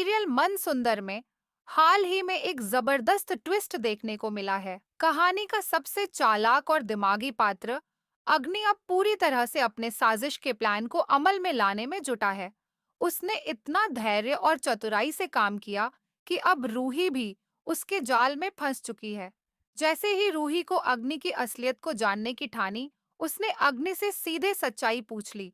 Serial मन सुंदर में हाल ही में एक जबरदस्त ट्विस्ट देखने को मिला है। कहानी का सबसे चालाक और दिमागी पात्र अग्नि अब पूरी तरह से अपने साजिश के प्लान को अमल में लाने में जुटा है। उसने इतना धैर्य और चतुराई से काम किया कि अब रूही भी उसके जाल में फंस चुकी है। जैसे ही रूही को अग्नि की असलियत को जानने की ठानी, उसने अग्नि से सीधे सच्चाई पूछ ली।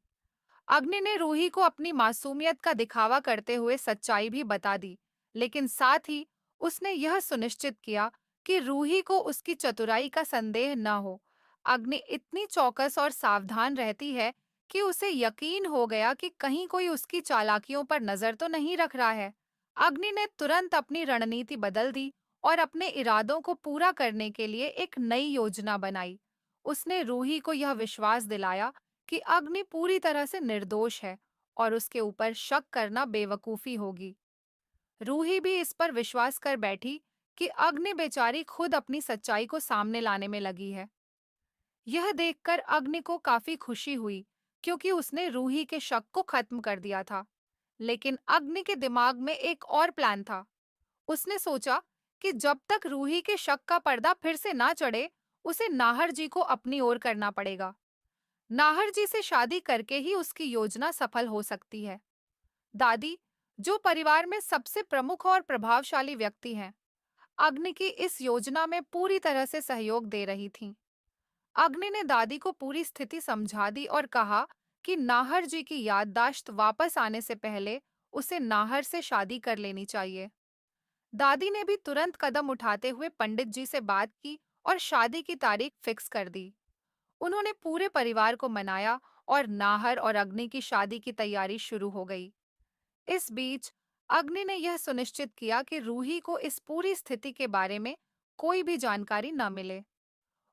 अग्नि ने रूही को अपनी मासूमियत का दिखावा करते हुए सच्चाई भी बता दी, लेकिन साथ ही उसने यह सुनिश्चित किया कि रूही को उसकी चतुराई का संदेह न हो। अग्नि इतनी चौकस और सावधान रहती है कि उसे यकीन हो गया कि कहीं कोई उसकी चालाकियों पर नजर तो नहीं रख रहा है। अग्नि ने तुरंत अपनी रणनीति बदल दी और अपने इरादों को पूरा करने के लिए एक नई योजना बनाई। उसने रूही को यह विश्वास दिलाया कि अग्नि पूरी तरह से निर्दोष है और उसके ऊपर शक करना बेवकूफी होगी। रूही भी इस पर विश्वास कर बैठी कि अग्नि बेचारी खुद अपनी सच्चाई को सामने लाने में लगी है। यह देखकर अग्नि को काफी खुशी हुई, क्योंकि उसने रूही के शक को खत्म कर दिया था। लेकिन अग्नि के दिमाग में एक और प्लान था। उसने सोचा कि जब तक रूही के शक का पर्दा फिर से ना चढ़े, उसे नाहर जी को अपनी ओर करना पड़ेगा। नाहर जी से शादी करके ही उसकी योजना सफल हो सकती है। दादी, जो परिवार में सबसे प्रमुख और प्रभावशाली व्यक्ति हैं, अग्नि की इस योजना में पूरी तरह से सहयोग दे रही थीं। अग्नि ने दादी को पूरी स्थिति समझा दी और कहा कि नाहर जी की याददाश्त वापस आने से पहले उसे नाहर से शादी कर लेनी चाहिए। दादी ने भी तुरंत कदम उठाते हुए पंडित जी से बात की और शादी की तारीख फिक्स कर दी। उन्होंने पूरे परिवार को मनाया और नाहर और अग्नि की शादी की तैयारी शुरू हो गई। इस बीच अग्नि ने यह सुनिश्चित किया कि रूही को इस पूरी स्थिति के बारे में कोई भी जानकारी न मिले।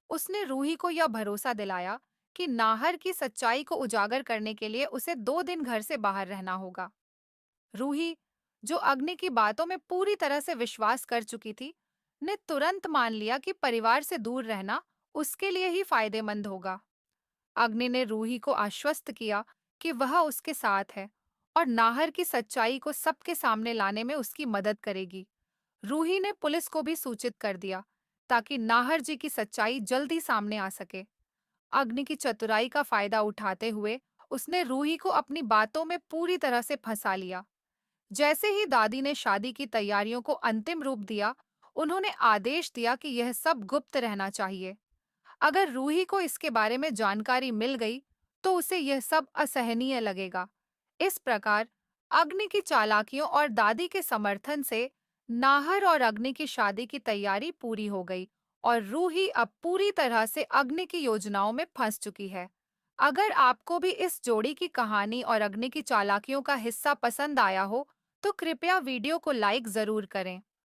उसने रूही को यह भरोसा दिलाया कि नाहर की सच्चाई को उजागर करने के लिए उसे 2 दिन घर से बाहर रहना होगा। रूही, जो अग्नि की बातों में पूरी तरह से विश्वास कर चुकी थी, ने तुरंत मान लिया कि परिवार से दूर रहना उसके लिए ही फायदेमंद होगा। अग्नि ने रूही को आश्वस्त किया कि वह उसके साथ है और नाहर की सच्चाई को सबके सामने लाने में उसकी मदद करेगी। रूही ने पुलिस को भी सूचित कर दिया, ताकि नाहर जी की सच्चाई जल्दी सामने आ सके। अग्नि की चतुराई का फायदा उठाते हुए उसने रूही को अपनी बातों में पूरी तरह से फंसा लिया। जैसे ही दादी ने शादी की तैयारियों को अंतिम रूप दिया, उन्होंने आदेश दिया कि यह सब गुप्त रहना चाहिए। अगर रूही को इसके बारे में जानकारी मिल गई, तो उसे यह सब असहनीय लगेगा। इस प्रकार अग्नि की चालाकियों और दादी के समर्थन से नाहर और अग्नि की शादी की तैयारी पूरी हो गई और रूही अब पूरी तरह से अग्नि की योजनाओं में फंस चुकी है। अगर आपको भी इस जोड़ी की कहानी और अग्नि की चालाकियों का हिस्सा पसंद आया हो, तो कृपया वीडियो को लाइक जरूर करें।